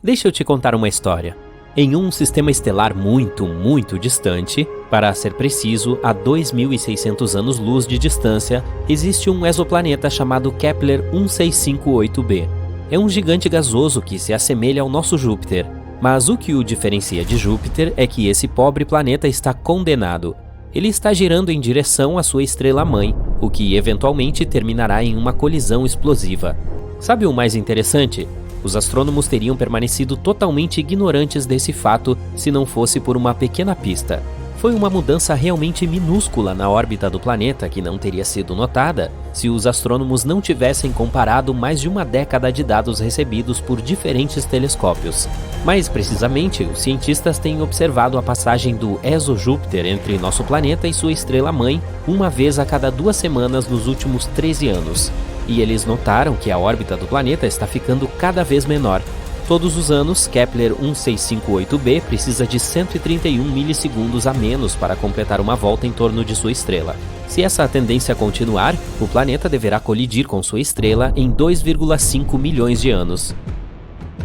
Deixa eu te contar uma história. Em um sistema estelar muito, muito distante, para ser preciso, a 2.600 anos-luz de distância, existe um exoplaneta chamado Kepler 1658b. É um gigante gasoso que se assemelha ao nosso Júpiter. Mas o que o diferencia de Júpiter é que esse pobre planeta está condenado. Ele está girando em direção à sua estrela-mãe, o que eventualmente terminará em uma colisão explosiva. Sabe o mais interessante? Os astrônomos teriam permanecido totalmente ignorantes desse fato se não fosse por uma pequena pista. Foi uma mudança realmente minúscula na órbita do planeta que não teria sido notada se os astrônomos não tivessem comparado mais de uma década de dados recebidos por diferentes telescópios. Mais precisamente, os cientistas têm observado a passagem do exo-Júpiter entre nosso planeta e sua estrela-mãe uma vez a cada 2 semanas nos últimos 13 anos. E eles notaram que a órbita do planeta está ficando cada vez menor. Todos os anos, Kepler 1658b precisa de 131 milissegundos a menos para completar uma volta em torno de sua estrela. Se essa tendência continuar, o planeta deverá colidir com sua estrela em 2,5 milhões de anos.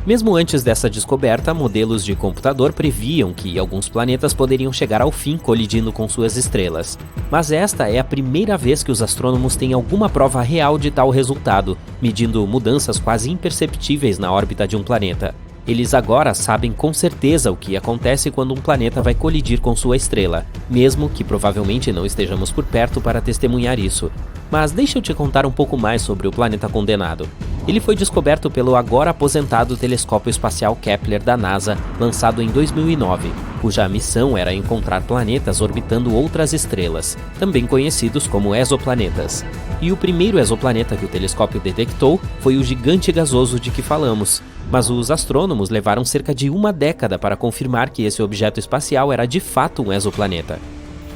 Mesmo antes dessa descoberta, modelos de computador previam que alguns planetas poderiam chegar ao fim colidindo com suas estrelas. Mas esta é a primeira vez que os astrônomos têm alguma prova real de tal resultado, medindo mudanças quase imperceptíveis na órbita de um planeta. Eles agora sabem com certeza o que acontece quando um planeta vai colidir com sua estrela, mesmo que provavelmente não estejamos por perto para testemunhar isso. Mas deixa eu te contar um pouco mais sobre o planeta condenado. Ele foi descoberto pelo agora aposentado telescópio espacial Kepler da NASA, lançado em 2009, cuja missão era encontrar planetas orbitando outras estrelas, também conhecidos como exoplanetas. E o primeiro exoplaneta que o telescópio detectou foi o gigante gasoso de que falamos, mas os astrônomos levaram cerca de uma década para confirmar que esse objeto espacial era de fato um exoplaneta.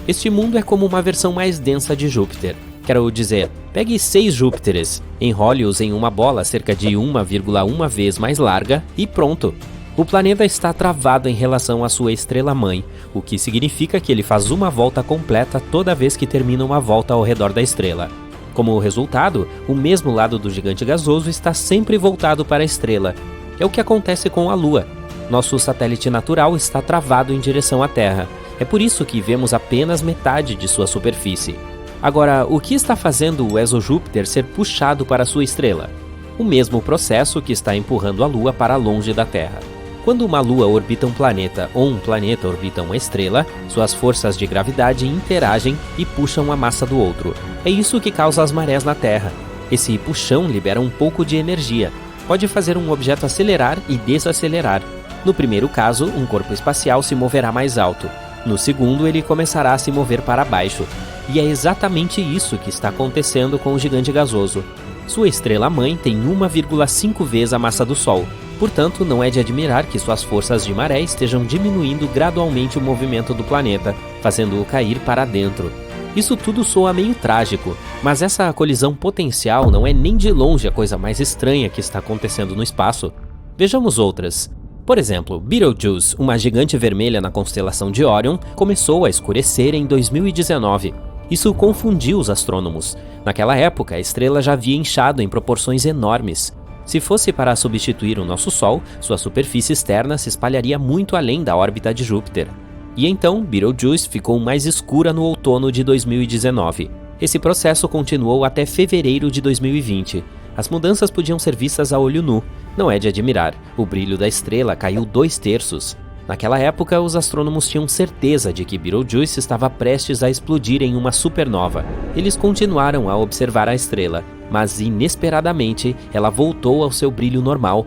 Este mundo é como uma versão mais densa de Júpiter. Quero dizer, pegue 6 Júpiteres, enrole-os em uma bola cerca de 1,1 vez mais larga e pronto. O planeta está travado em relação à sua estrela-mãe, o que significa que ele faz uma volta completa toda vez que termina uma volta ao redor da estrela. Como resultado, o mesmo lado do gigante gasoso está sempre voltado para a estrela. É o que acontece com a Lua. Nosso satélite natural está travado em direção à Terra. É por isso que vemos apenas metade de sua superfície. Agora, o que está fazendo o exo-Júpiter ser puxado para sua estrela? O mesmo processo que está empurrando a Lua para longe da Terra. Quando uma Lua orbita um planeta ou um planeta orbita uma estrela, suas forças de gravidade interagem e puxam a massa do outro. É isso que causa as marés na Terra. Esse puxão libera um pouco de energia. Pode fazer um objeto acelerar e desacelerar. No primeiro caso, um corpo espacial se moverá mais alto. No segundo, ele começará a se mover para baixo. E é exatamente isso que está acontecendo com o gigante gasoso. Sua estrela-mãe tem 1,5 vezes a massa do Sol. Portanto, não é de admirar que suas forças de maré estejam diminuindo gradualmente o movimento do planeta, fazendo-o cair para dentro. Isso tudo soa meio trágico, mas essa colisão potencial não é nem de longe a coisa mais estranha que está acontecendo no espaço. Vejamos outras. Por exemplo, Betelgeuse, uma gigante vermelha na constelação de Órion, começou a escurecer em 2019. Isso confundiu os astrônomos. Naquela época, a estrela já havia inchado em proporções enormes. Se fosse para substituir o nosso Sol, sua superfície externa se espalharia muito além da órbita de Júpiter. E então, Betelgeuse ficou mais escura no outono de 2019. Esse processo continuou até fevereiro de 2020. As mudanças podiam ser vistas a olho nu. Não é de admirar, o brilho da estrela caiu 2/3. Naquela época, os astrônomos tinham certeza de que Betelgeuse estava prestes a explodir em uma supernova. Eles continuaram a observar a estrela, mas inesperadamente ela voltou ao seu brilho normal.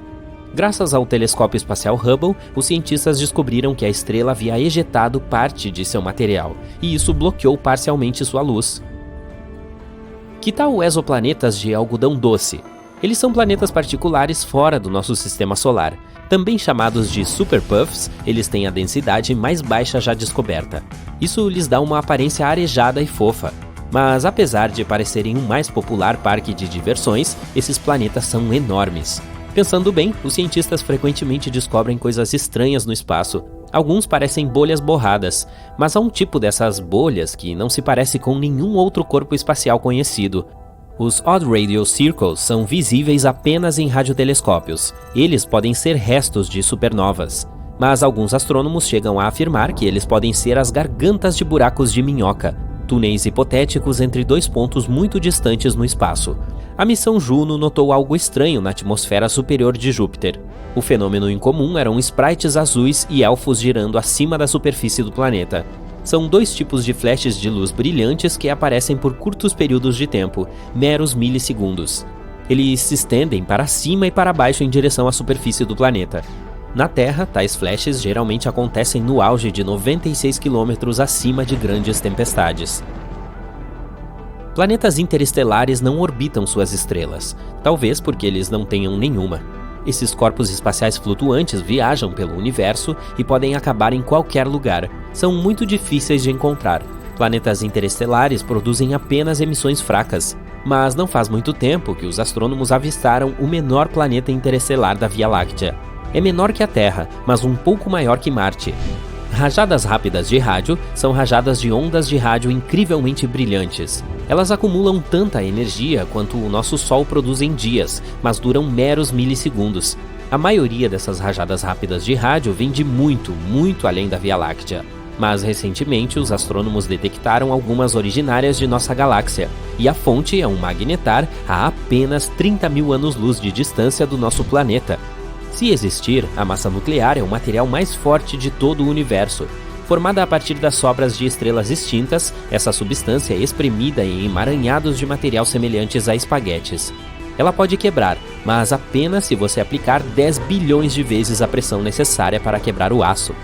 Graças ao telescópio espacial Hubble, os cientistas descobriram que a estrela havia ejetado parte de seu material, e isso bloqueou parcialmente sua luz. Que tal exoplanetas de algodão doce? Eles são planetas particulares fora do nosso sistema solar. Também chamados de superpuffs, eles têm a densidade mais baixa já descoberta. Isso lhes dá uma aparência arejada e fofa. Mas apesar de parecerem um mais popular parque de diversões, esses planetas são enormes. Pensando bem, os cientistas frequentemente descobrem coisas estranhas no espaço. Alguns parecem bolhas borradas, mas há um tipo dessas bolhas que não se parece com nenhum outro corpo espacial conhecido. Os Odd Radio Circles são visíveis apenas em radiotelescópios. Eles podem ser restos de supernovas. Mas alguns astrônomos chegam a afirmar que eles podem ser as gargantas de buracos de minhoca, túneis hipotéticos entre dois pontos muito distantes no espaço. A missão Juno notou algo estranho na atmosfera superior de Júpiter. O fenômeno incomum eram sprites azuis e elfos girando acima da superfície do planeta. São dois tipos de flashes de luz brilhantes que aparecem por curtos períodos de tempo, meros milissegundos. Eles se estendem para cima e para baixo em direção à superfície do planeta. Na Terra, tais flashes geralmente acontecem no auge de 96 km acima de grandes tempestades. Planetas interestelares não orbitam suas estrelas, talvez porque eles não tenham nenhuma. Esses corpos espaciais flutuantes viajam pelo universo e podem acabar em qualquer lugar. São muito difíceis de encontrar. Planetas interestelares produzem apenas emissões fracas, mas não faz muito tempo que os astrônomos avistaram o menor planeta interestelar da Via Láctea. É menor que a Terra, mas um pouco maior que Marte. Rajadas rápidas de rádio são rajadas de ondas de rádio incrivelmente brilhantes. Elas acumulam tanta energia quanto o nosso Sol produz em dias, mas duram meros milissegundos. A maioria dessas rajadas rápidas de rádio vem de muito, muito além da Via Láctea. Mas recentemente os astrônomos detectaram algumas originárias de nossa galáxia, e a fonte é um magnetar a apenas 30 mil anos-luz de distância do nosso planeta. Se existir, a massa nuclear é o material mais forte de todo o universo. Formada a partir das sobras de estrelas extintas, essa substância é espremida em emaranhados de material semelhantes a espaguetes. Ela pode quebrar, mas apenas se você aplicar 10 bilhões de vezes a pressão necessária para quebrar o aço.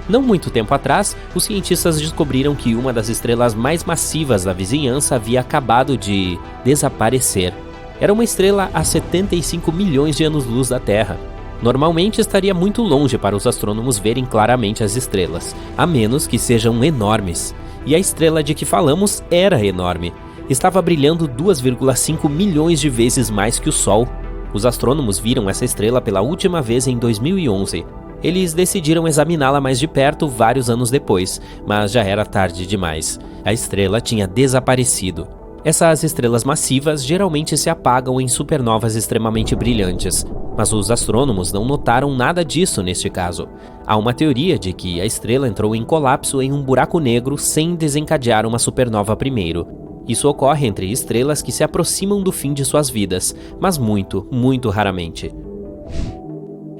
Não muito tempo atrás, os cientistas descobriram que uma das estrelas mais massivas da vizinhança havia acabado de desaparecer. Era uma estrela a 75 milhões de anos-luz da Terra. Normalmente estaria muito longe para os astrônomos verem claramente as estrelas, a menos que sejam enormes. E a estrela de que falamos era enorme. Estava brilhando 2,5 milhões de vezes mais que o Sol. Os astrônomos viram essa estrela pela última vez em 2011. Eles decidiram examiná-la mais de perto vários anos depois, mas já era tarde demais. A estrela tinha desaparecido. Essas estrelas massivas geralmente se apagam em supernovas extremamente brilhantes, mas os astrônomos não notaram nada disso neste caso. Há uma teoria de que a estrela entrou em colapso em um buraco negro sem desencadear uma supernova primeiro. Isso ocorre entre estrelas que se aproximam do fim de suas vidas, mas muito, muito raramente.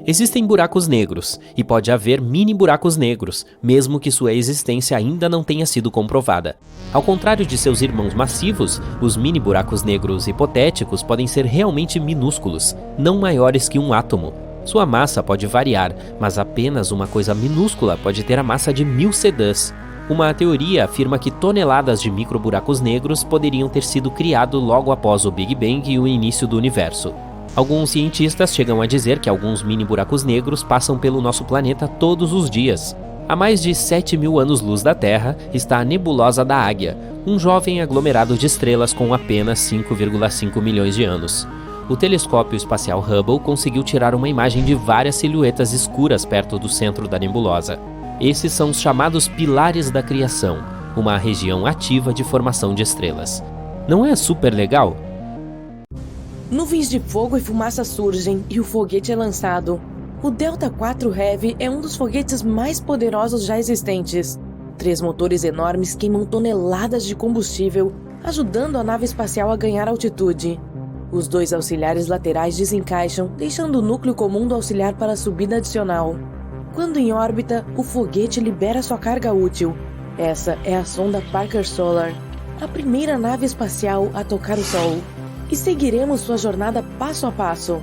Existem buracos negros, e pode haver mini buracos negros, mesmo que sua existência ainda não tenha sido comprovada. Ao contrário de seus irmãos massivos, os mini buracos negros hipotéticos podem ser realmente minúsculos, não maiores que um átomo. Sua massa pode variar, mas apenas uma coisa minúscula pode ter a massa de 1000 sedãs. Uma teoria afirma que toneladas de microburacos negros poderiam ter sido criados logo após o Big Bang e o início do universo. Alguns cientistas chegam a dizer que alguns mini buracos negros passam pelo nosso planeta todos os dias. A mais de 7 mil anos-luz da Terra está a nebulosa da Águia, um jovem aglomerado de estrelas com apenas 5,5 milhões de anos. O telescópio espacial Hubble conseguiu tirar uma imagem de várias silhuetas escuras perto do centro da nebulosa. Esses são os chamados pilares da criação, uma região ativa de formação de estrelas. Não é super legal? Nuvens de fogo e fumaça surgem e o foguete é lançado. O Delta IV Heavy é um dos foguetes mais poderosos já existentes. 3 motores enormes queimam toneladas de combustível, ajudando a nave espacial a ganhar altitude. Os 2 auxiliares laterais desencaixam, deixando o núcleo comum do auxiliar para a subida adicional. Quando em órbita, o foguete libera sua carga útil. Essa é a sonda Parker Solar, a primeira nave espacial a tocar o Sol. E seguiremos sua jornada passo a passo.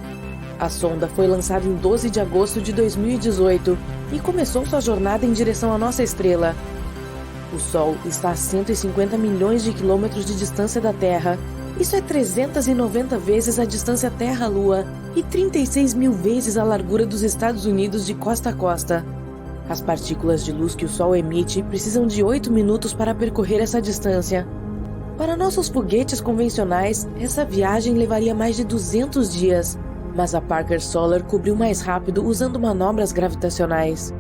A sonda foi lançada em 12 de agosto de 2018 e começou sua jornada em direção à nossa estrela. O Sol está a 150 milhões de quilômetros de distância da Terra. Isso é 390 vezes a distância Terra-Lua e 36 mil vezes a largura dos Estados Unidos de costa a costa. As partículas de luz que o Sol emite precisam de 8 minutos para percorrer essa distância. Para nossos foguetes convencionais, essa viagem levaria mais de 200 dias, mas a Parker Solar cobriu mais rápido usando manobras gravitacionais.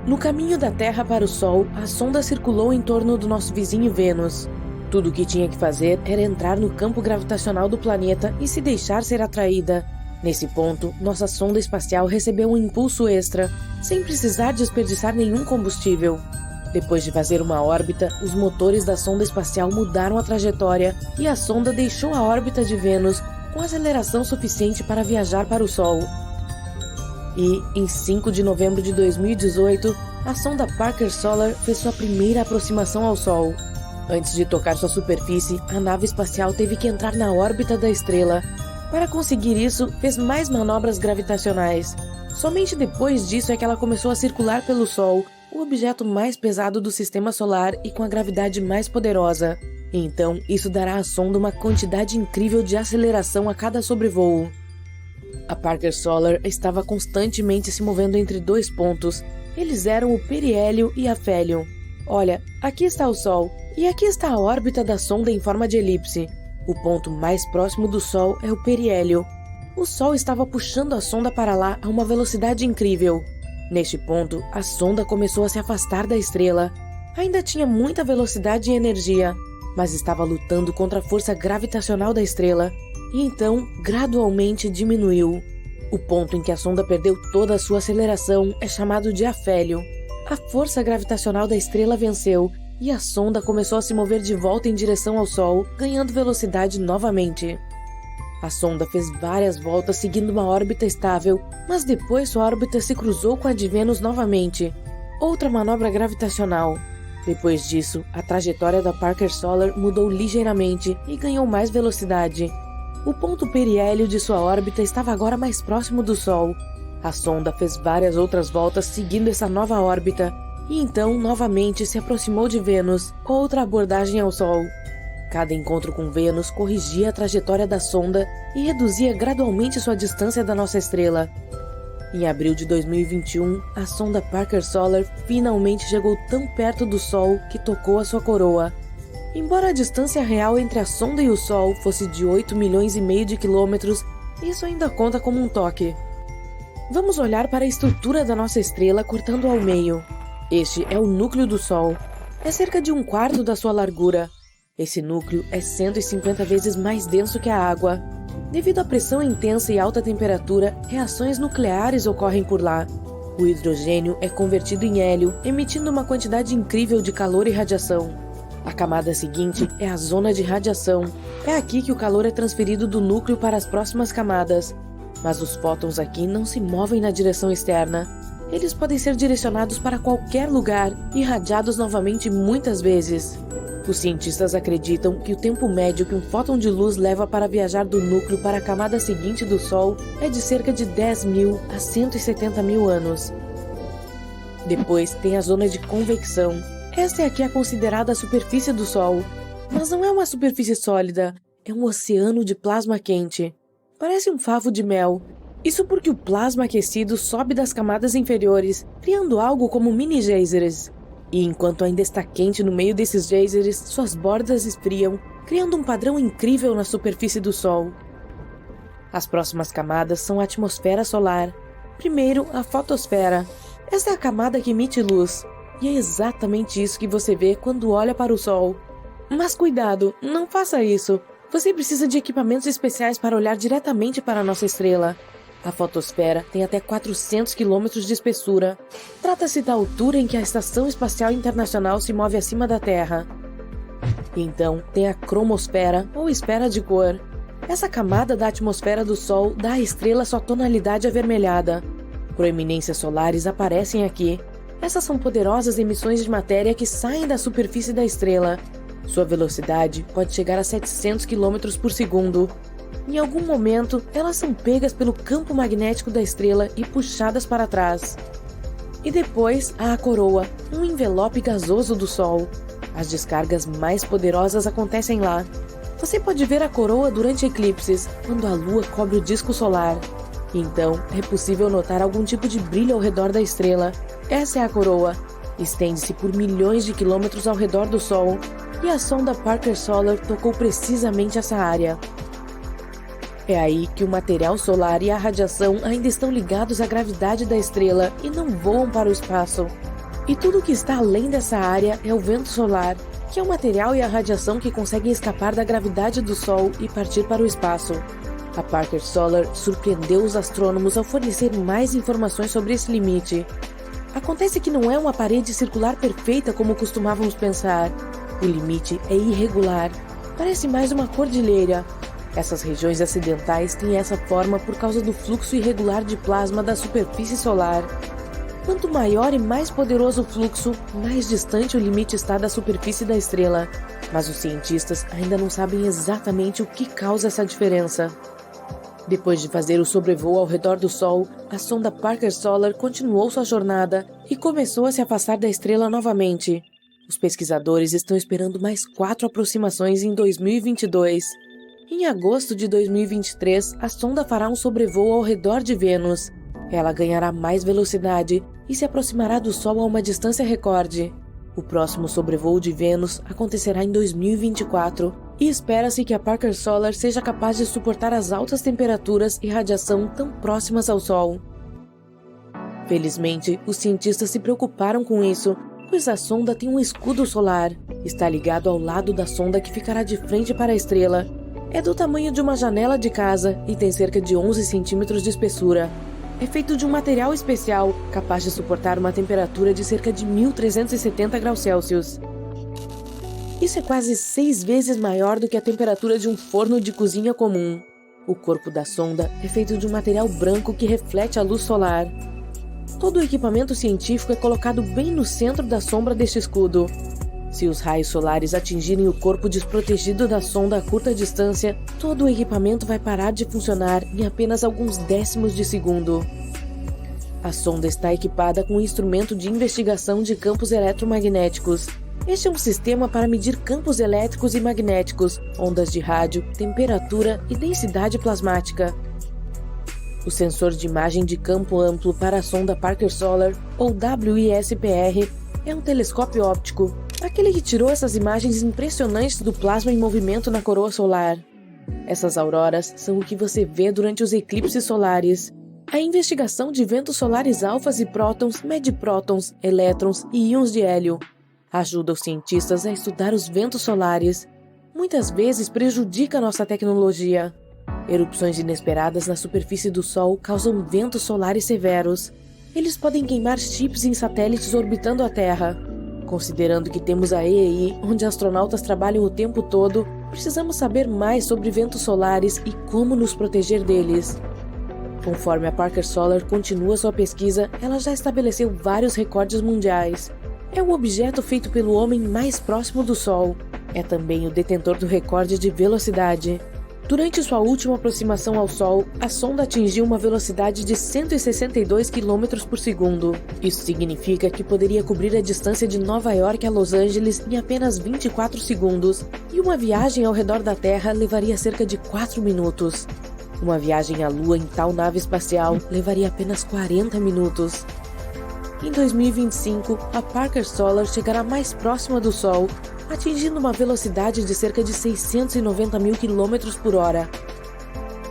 No caminho da Terra para o Sol, a sonda circulou em torno do nosso vizinho Vênus. Tudo o que tinha que fazer era entrar no campo gravitacional do planeta e se deixar ser atraída. Nesse ponto, nossa sonda espacial recebeu um impulso extra, sem precisar desperdiçar nenhum combustível. Depois de fazer uma órbita, os motores da sonda espacial mudaram a trajetória e a sonda deixou a órbita de Vênus com aceleração suficiente para viajar para o Sol. E, em 5 de novembro de 2018, a sonda Parker Solar fez sua primeira aproximação ao Sol. Antes de tocar sua superfície, a nave espacial teve que entrar na órbita da estrela. Para conseguir isso, fez mais manobras gravitacionais. Somente depois disso é que ela começou a circular pelo Sol, o objeto mais pesado do sistema solar e com a gravidade mais poderosa. Então, isso dará à sonda uma quantidade incrível de aceleração a cada sobrevoo. A Parker Solar estava constantemente se movendo entre dois pontos. Eles eram o periélio e afélio. Olha, aqui está o Sol, e aqui está a órbita da sonda em forma de elipse. O ponto mais próximo do Sol é o periélio. O Sol estava puxando a sonda para lá a uma velocidade incrível. Neste ponto, a sonda começou a se afastar da estrela. Ainda tinha muita velocidade e energia, mas estava lutando contra a força gravitacional da estrela, e então, gradualmente diminuiu. O ponto em que a sonda perdeu toda a sua aceleração é chamado de afélio. A força gravitacional da estrela venceu, e a sonda começou a se mover de volta em direção ao Sol, ganhando velocidade novamente. A sonda fez várias voltas seguindo uma órbita estável, mas depois sua órbita se cruzou com a de Vênus novamente. Outra manobra gravitacional. Depois disso, a trajetória da Parker Solar mudou ligeiramente e ganhou mais velocidade. O ponto periélio de sua órbita estava agora mais próximo do Sol. A sonda fez várias outras voltas seguindo essa nova órbita, e então novamente se aproximou de Vênus, outra abordagem ao Sol. Cada encontro com Vênus corrigia a trajetória da sonda e reduzia gradualmente sua distância da nossa estrela. Em abril de 2021, a sonda Parker Solar finalmente chegou tão perto do Sol que tocou a sua coroa. Embora a distância real entre a sonda e o Sol fosse de 8,5 milhões de quilômetros, isso ainda conta como um toque. Vamos olhar para a estrutura da nossa estrela cortando ao meio. Este é o núcleo do Sol. É cerca de 1/4 da sua largura. Esse núcleo é 150 vezes mais denso que a água. Devido à pressão intensa e alta temperatura, reações nucleares ocorrem por lá. O hidrogênio é convertido em hélio, emitindo uma quantidade incrível de calor e radiação. A camada seguinte é a zona de radiação. É aqui que o calor é transferido do núcleo para as próximas camadas. Mas os fótons aqui não se movem na direção externa. Eles podem ser direcionados para qualquer lugar e irradiados novamente muitas vezes. Os cientistas acreditam que o tempo médio que um fóton de luz leva para viajar do núcleo para a camada seguinte do Sol é de cerca de 10.000 a 170.000 anos. Depois tem a zona de convecção. Esta é aqui a considerada a superfície do Sol. Mas não é uma superfície sólida, é um oceano de plasma quente. Parece um favo de mel. Isso porque o plasma aquecido sobe das camadas inferiores, criando algo como mini geysers. E enquanto ainda está quente no meio desses geysers, suas bordas esfriam, criando um padrão incrível na superfície do Sol. As próximas camadas são a atmosfera solar. Primeiro, a fotosfera. Essa é a camada que emite luz. E é exatamente isso que você vê quando olha para o Sol. Mas cuidado, não faça isso. Você precisa de equipamentos especiais para olhar diretamente para a nossa estrela. A fotosfera tem até 400 quilômetros de espessura. Trata-se da altura em que a Estação Espacial Internacional se move acima da Terra. Então, tem a cromosfera, ou esfera de cor. Essa camada da atmosfera do Sol dá à estrela sua tonalidade avermelhada. Proeminências solares aparecem aqui. Essas são poderosas emissões de matéria que saem da superfície da estrela. Sua velocidade pode chegar a 700 km por segundo. Em algum momento, elas são pegas pelo campo magnético da estrela e puxadas para trás. E depois, há a coroa, um envelope gasoso do Sol. As descargas mais poderosas acontecem lá. Você pode ver a coroa durante eclipses, quando a Lua cobre o disco solar. Então, é possível notar algum tipo de brilho ao redor da estrela. Essa é a coroa. Estende-se por milhões de quilômetros ao redor do Sol, e a sonda Parker Solar tocou precisamente essa área. É aí que o material solar e a radiação ainda estão ligados à gravidade da estrela e não voam para o espaço. E tudo que está além dessa área é o vento solar, que é o material e a radiação que conseguem escapar da gravidade do Sol e partir para o espaço. A Parker Solar surpreendeu os astrônomos ao fornecer mais informações sobre esse limite. Acontece que não é uma parede circular perfeita como costumávamos pensar. O limite é irregular, parece mais uma cordilheira. Essas regiões acidentais têm essa forma por causa do fluxo irregular de plasma da superfície solar. Quanto maior e mais poderoso o fluxo, mais distante o limite está da superfície da estrela. Mas os cientistas ainda não sabem exatamente o que causa essa diferença. Depois de fazer o sobrevoo ao redor do Sol, a sonda Parker Solar continuou sua jornada e começou a se afastar da estrela novamente. Os pesquisadores estão esperando mais 4 aproximações em 2022. Em agosto de 2023, a sonda fará um sobrevoo ao redor de Vênus. Ela ganhará mais velocidade e se aproximará do Sol a uma distância recorde. O próximo sobrevoo de Vênus acontecerá em 2024 e espera-se que a Parker Solar seja capaz de suportar as altas temperaturas e radiação tão próximas ao Sol. Felizmente, os cientistas se preocuparam com isso, pois a sonda tem um escudo solar. Está ligado ao lado da sonda que ficará de frente para a estrela. É do tamanho de uma janela de casa e tem cerca de 11 centímetros de espessura. É feito de um material especial, capaz de suportar uma temperatura de cerca de 1370 graus Celsius. Isso é quase 6 vezes maior do que a temperatura de um forno de cozinha comum. O corpo da sonda é feito de um material branco que reflete a luz solar. Todo o equipamento científico é colocado bem no centro da sombra deste escudo. Se os raios solares atingirem o corpo desprotegido da sonda a curta distância, todo o equipamento vai parar de funcionar em apenas alguns décimos de segundo. A sonda está equipada com um instrumento de investigação de campos eletromagnéticos. Este é um sistema para medir campos elétricos e magnéticos, ondas de rádio, temperatura e densidade plasmática. O sensor de imagem de campo amplo para a sonda Parker Solar, ou WISPR, é um telescópio óptico, aquele que tirou essas imagens impressionantes do plasma em movimento na coroa solar. Essas auroras são o que você vê durante os eclipses solares. A investigação de ventos solares alfas e prótons mede prótons, elétrons e íons de hélio. Ajuda os cientistas a estudar os ventos solares. Muitas vezes prejudica nossa tecnologia. Erupções inesperadas na superfície do Sol causam ventos solares severos. Eles podem queimar chips em satélites orbitando a Terra. Considerando que temos a EEI, onde astronautas trabalham o tempo todo, precisamos saber mais sobre ventos solares e como nos proteger deles. Conforme a Parker Solar continua sua pesquisa, ela já estabeleceu vários recordes mundiais. É o objeto feito pelo homem mais próximo do Sol. É também o detentor do recorde de velocidade. Durante sua última aproximação ao Sol, a sonda atingiu uma velocidade de 162 km por segundo. Isso significa que poderia cobrir a distância de Nova York a Los Angeles em apenas 24 segundos, e uma viagem ao redor da Terra levaria cerca de 4 minutos. Uma viagem à Lua em tal nave espacial levaria apenas 40 minutos. Em 2025, a Parker Solar chegará mais próxima do Sol, atingindo uma velocidade de cerca de 690 mil km por hora.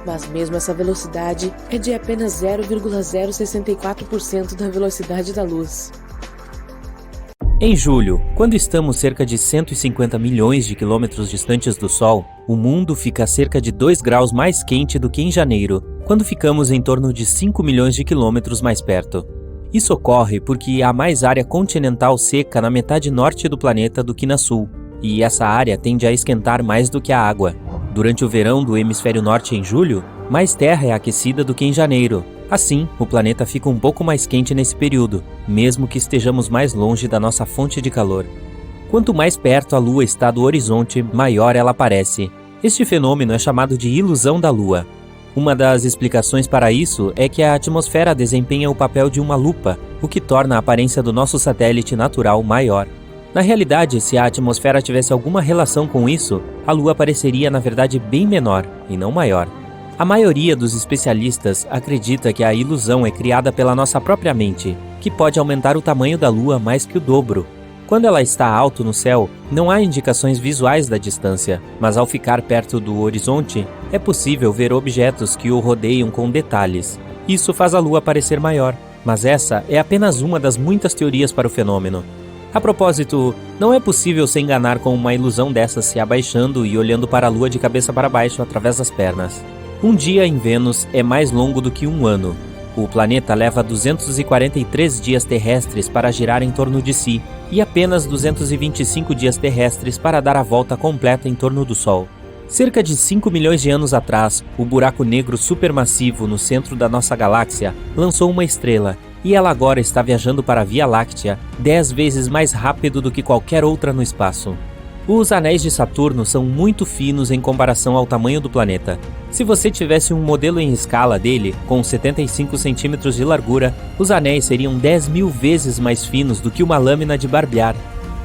Mas mesmo essa velocidade é de apenas 0,064% da velocidade da luz. Em julho, quando estamos cerca de 150 milhões de quilômetros distantes do Sol, o mundo fica cerca de 2 graus mais quente do que em janeiro, quando ficamos em torno de 5 milhões de quilômetros mais perto. Isso ocorre porque há mais área continental seca na metade norte do planeta do que na sul, e essa área tende a esquentar mais do que a água. Durante o verão do hemisfério norte em julho, mais terra é aquecida do que em janeiro. Assim, o planeta fica um pouco mais quente nesse período, mesmo que estejamos mais longe da nossa fonte de calor. Quanto mais perto a Lua está do horizonte, maior ela parece. Este fenômeno é chamado de ilusão da Lua. Uma das explicações para isso é que a atmosfera desempenha o papel de uma lupa, o que torna a aparência do nosso satélite natural maior. Na realidade, se a atmosfera tivesse alguma relação com isso, a Lua pareceria na verdade bem menor, e não maior. A maioria dos especialistas acredita que a ilusão é criada pela nossa própria mente, que pode aumentar o tamanho da Lua mais que o dobro. Quando ela está alto no céu, não há indicações visuais da distância, mas ao ficar perto do horizonte, é possível ver objetos que o rodeiam com detalhes. Isso faz a Lua parecer maior, mas essa é apenas uma das muitas teorias para o fenômeno. A propósito, não é possível se enganar com uma ilusão dessas se abaixando e olhando para a Lua de cabeça para baixo através das pernas. Um dia em Vênus é mais longo do que um ano. O planeta leva 243 dias terrestres para girar em torno de si e apenas 225 dias terrestres para dar a volta completa em torno do Sol. Cerca de 5 milhões de anos atrás, o buraco negro supermassivo no centro da nossa galáxia lançou uma estrela, e ela agora está viajando para a Via Láctea 10 vezes mais rápido do que qualquer outra no espaço. Os anéis de Saturno são muito finos em comparação ao tamanho do planeta. Se você tivesse um modelo em escala dele, com 75 centímetros de largura, os anéis seriam 10.000 vezes mais finos do que uma lâmina de barbear.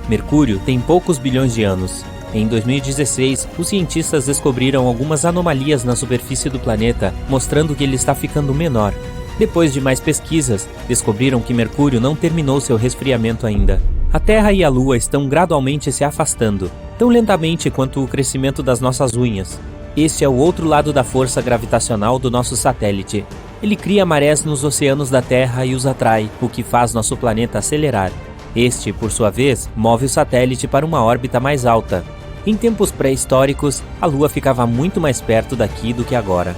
Mercúrio tem poucos bilhões de anos. Em 2016, os cientistas descobriram algumas anomalias na superfície do planeta, mostrando que ele está ficando menor. Depois de mais pesquisas, descobriram que Mercúrio não terminou seu resfriamento ainda. A Terra e a Lua estão gradualmente se afastando, tão lentamente quanto o crescimento das nossas unhas. Este é o outro lado da força gravitacional do nosso satélite. Ele cria marés nos oceanos da Terra e os atrai, o que faz nosso planeta acelerar. Este, por sua vez, move o satélite para uma órbita mais alta. Em tempos pré-históricos, a Lua ficava muito mais perto daqui do que agora.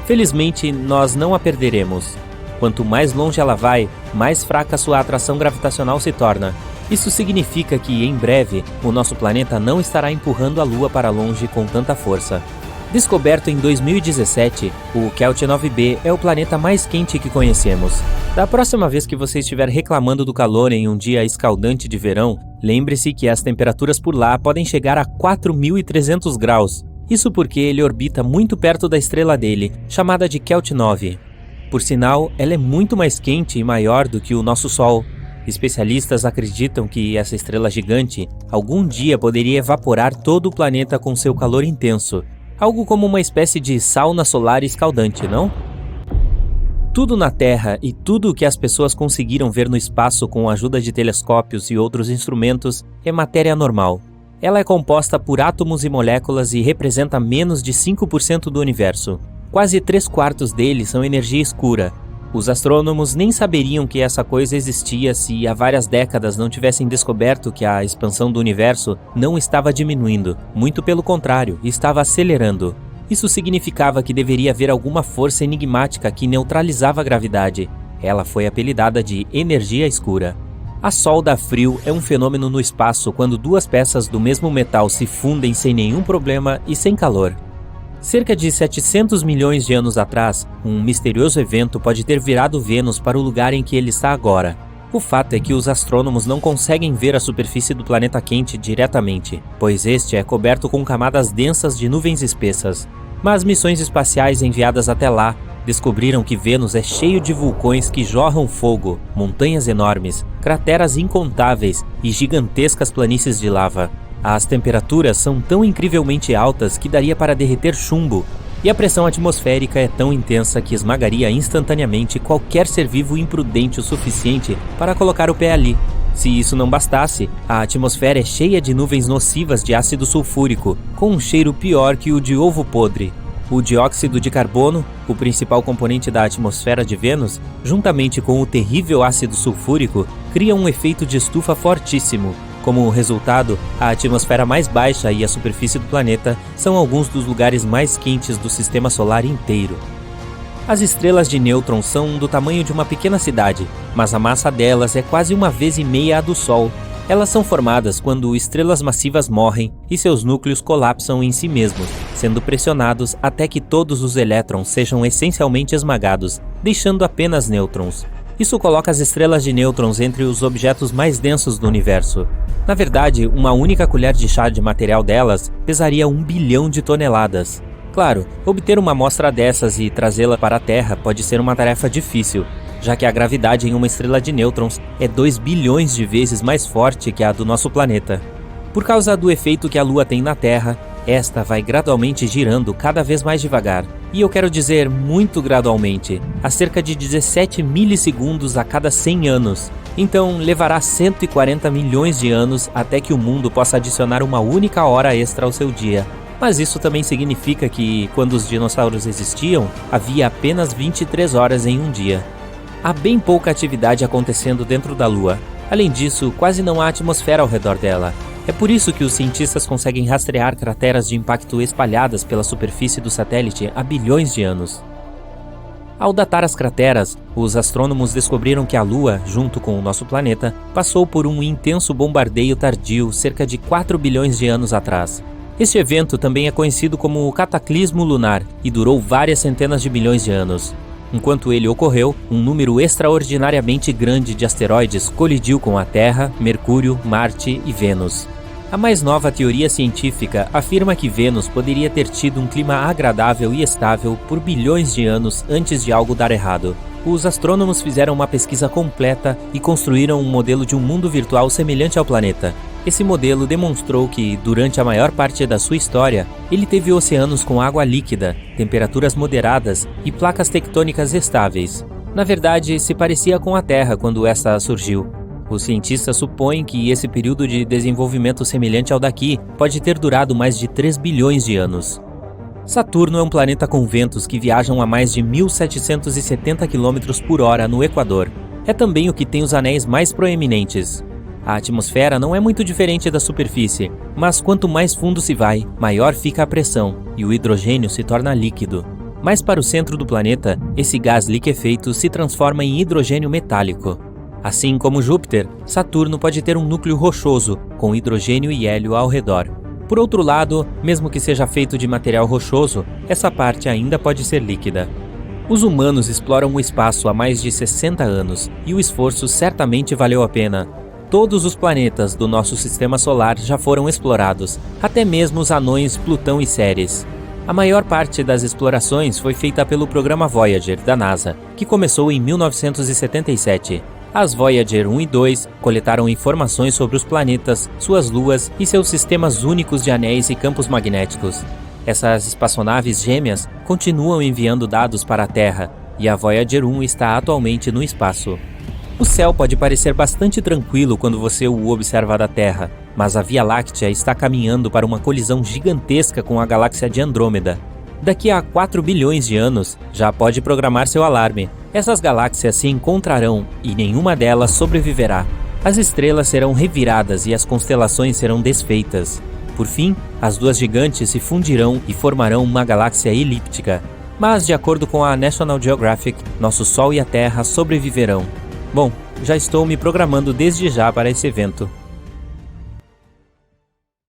Felizmente, nós não a perderemos. Quanto mais longe ela vai, mais fraca sua atração gravitacional se torna. Isso significa que, em breve, o nosso planeta não estará empurrando a Lua para longe com tanta força. Descoberto em 2017, o Kelt 9b é o planeta mais quente que conhecemos. Da próxima vez que você estiver reclamando do calor em um dia escaldante de verão, lembre-se que as temperaturas por lá podem chegar a 4.300 graus. Isso porque ele orbita muito perto da estrela dele, chamada de Kelt 9. Por sinal, ela é muito mais quente e maior do que o nosso Sol. Especialistas acreditam que essa estrela gigante algum dia poderia evaporar todo o planeta com seu calor intenso. Algo como uma espécie de sauna solar escaldante, não? Tudo na Terra e tudo o que as pessoas conseguiram ver no espaço com a ajuda de telescópios e outros instrumentos é matéria normal. Ela é composta por átomos e moléculas e representa menos de 5% do universo. Quase 3/4 deles são energia escura. Os astrônomos nem saberiam que essa coisa existia se há várias décadas não tivessem descoberto que a expansão do universo não estava diminuindo, muito pelo contrário, estava acelerando. Isso significava que deveria haver alguma força enigmática que neutralizava a gravidade. Ela foi apelidada de energia escura. A solda a frio é um fenômeno no espaço quando duas peças do mesmo metal se fundem sem nenhum problema e sem calor. Cerca de 700 milhões de anos atrás, um misterioso evento pode ter virado Vênus para o lugar em que ele está agora. O fato é que os astrônomos não conseguem ver a superfície do planeta quente diretamente, pois este é coberto com camadas densas de nuvens espessas. Mas missões espaciais enviadas até lá descobriram que Vênus é cheio de vulcões que jorram fogo, montanhas enormes, crateras incontáveis e gigantescas planícies de lava. As temperaturas são tão incrivelmente altas que daria para derreter chumbo, e a pressão atmosférica é tão intensa que esmagaria instantaneamente qualquer ser vivo imprudente o suficiente para colocar o pé ali. Se isso não bastasse, a atmosfera é cheia de nuvens nocivas de ácido sulfúrico, com um cheiro pior que o de ovo podre. O dióxido de carbono, o principal componente da atmosfera de Vênus, juntamente com o terrível ácido sulfúrico, cria um efeito de estufa fortíssimo. Como resultado, a atmosfera mais baixa e a superfície do planeta são alguns dos lugares mais quentes do sistema solar inteiro. As estrelas de nêutrons são do tamanho de uma pequena cidade, mas a massa delas é quase 1,5 vezes a do Sol. Elas são formadas quando estrelas massivas morrem e seus núcleos colapsam em si mesmos, sendo pressionados até que todos os elétrons sejam essencialmente esmagados, deixando apenas nêutrons. Isso coloca as estrelas de nêutrons entre os objetos mais densos do universo. Na verdade, uma única colher de chá de material delas pesaria 1 bilhão de toneladas. Claro, obter uma amostra dessas e trazê-la para a Terra pode ser uma tarefa difícil, já que a gravidade em uma estrela de nêutrons é 2 bilhões de vezes mais forte que a do nosso planeta. Por causa do efeito que a Lua tem na Terra, esta vai gradualmente girando cada vez mais devagar. E eu quero dizer muito gradualmente, a cerca de 17 milissegundos a cada 100 anos. Então levará 140 milhões de anos até que o mundo possa adicionar uma única hora extra ao seu dia. Mas isso também significa que, quando os dinossauros existiam, havia apenas 23 horas em um dia. Há bem pouca atividade acontecendo dentro da Lua. Além disso, quase não há atmosfera ao redor dela. É por isso que os cientistas conseguem rastrear crateras de impacto espalhadas pela superfície do satélite há bilhões de anos. Ao datar as crateras, os astrônomos descobriram que a Lua, junto com o nosso planeta, passou por um intenso bombardeio tardio cerca de 4 bilhões de anos atrás. Este evento também é conhecido como o cataclismo lunar e durou várias centenas de milhões de anos. Enquanto ele ocorreu, um número extraordinariamente grande de asteroides colidiu com a Terra, Mercúrio, Marte e Vênus. A mais nova teoria científica afirma que Vênus poderia ter tido um clima agradável e estável por bilhões de anos antes de algo dar errado. Os astrônomos fizeram uma pesquisa completa e construíram um modelo de um mundo virtual semelhante ao planeta. Esse modelo demonstrou que, durante a maior parte da sua história, ele teve oceanos com água líquida, temperaturas moderadas e placas tectônicas estáveis. Na verdade, se parecia com a Terra quando esta surgiu. Os cientistas supõem que esse período de desenvolvimento semelhante ao daqui pode ter durado mais de 3 bilhões de anos. Saturno é um planeta com ventos que viajam a mais de 1.770 km por hora no Equador. É também o que tem os anéis mais proeminentes. A atmosfera não é muito diferente da superfície, mas quanto mais fundo se vai, maior fica a pressão e o hidrogênio se torna líquido. Mais para o centro do planeta, esse gás liquefeito se transforma em hidrogênio metálico. Assim como Júpiter, Saturno pode ter um núcleo rochoso, com hidrogênio e hélio ao redor. Por outro lado, mesmo que seja feito de material rochoso, essa parte ainda pode ser líquida. Os humanos exploram o espaço há mais de 60 anos, e o esforço certamente valeu a pena. Todos os planetas do nosso sistema solar já foram explorados, até mesmo os anões Plutão e Ceres. A maior parte das explorações foi feita pelo programa Voyager, da NASA, que começou em 1977. As Voyager 1 e 2 coletaram informações sobre os planetas, suas luas e seus sistemas únicos de anéis e campos magnéticos. Essas espaçonaves gêmeas continuam enviando dados para a Terra, e a Voyager 1 está atualmente no espaço. O céu pode parecer bastante tranquilo quando você o observa da Terra, mas a Via Láctea está caminhando para uma colisão gigantesca com a galáxia de Andrômeda. Daqui a 4 bilhões de anos, já pode programar seu alarme. Essas galáxias se encontrarão e nenhuma delas sobreviverá. As estrelas serão reviradas e as constelações serão desfeitas. Por fim, as duas gigantes se fundirão e formarão uma galáxia elíptica. Mas, de acordo com a National Geographic, nosso Sol e a Terra sobreviverão. Bom, já estou me programando desde já para esse evento.